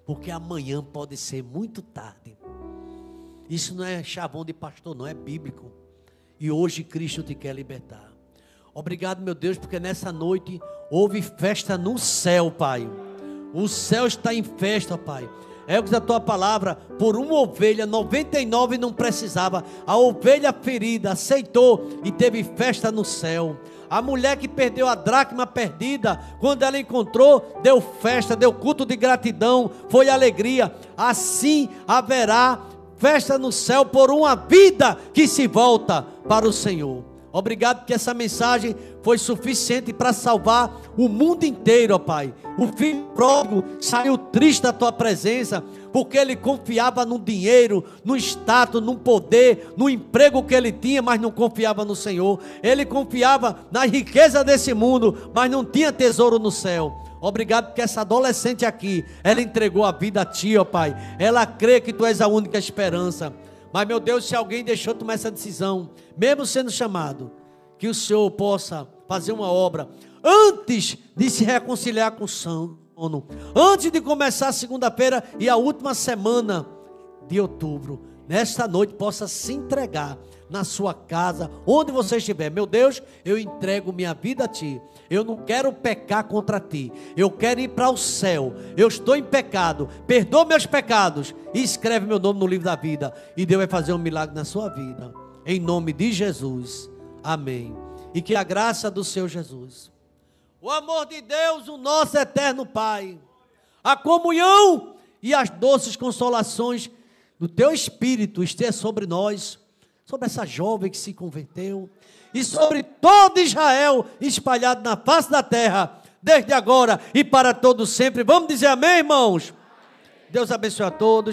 porque amanhã pode ser muito tarde. Isso não é chavão de pastor, não, é bíblico. E hoje Cristo te quer libertar. Obrigado, meu Deus, porque nessa noite houve festa no céu, Pai. O céu está em festa, Pai. É o que a tua palavra, por uma ovelha, 99 não precisava. A ovelha ferida aceitou e teve festa no céu. A mulher que perdeu a dracma perdida, quando ela encontrou, deu festa, deu culto de gratidão, foi alegria. Assim haverá festa no céu por uma vida que se volta para o Senhor. Obrigado porque essa mensagem foi suficiente para salvar o mundo inteiro, ó Pai. O filho pródigo saiu triste da tua presença, porque ele confiava no dinheiro, no status, no poder, no emprego que ele tinha, mas não confiava no Senhor. Ele confiava na riqueza desse mundo, mas não tinha tesouro no céu. Obrigado porque essa adolescente aqui, ela entregou a vida a ti, ó Pai. Ela crê que tu és a única esperança. Mas, meu Deus, se alguém deixou tomar essa decisão, mesmo sendo chamado, que o Senhor possa fazer uma obra antes de se reconciliar com o sono, antes de começar a segunda-feira e a última semana de outubro, nesta noite possa se entregar na sua casa, onde você estiver. Meu Deus, eu entrego minha vida a ti. Eu não quero pecar contra ti. Eu quero ir para o céu. Eu estou em pecado. Perdoa meus pecados e escreve meu nome no livro da vida. E Deus vai fazer um milagre na sua vida. Em nome de Jesus. Amém. E que a graça do Senhor Jesus, o amor de Deus, o nosso eterno Pai, a comunhão e as doces consolações do teu Espírito esteja sobre nós, sobre essa jovem que se converteu e sobre todo Israel espalhado na face da terra, desde agora e para todo sempre. Vamos dizer amém, irmãos? Deus abençoe a todos.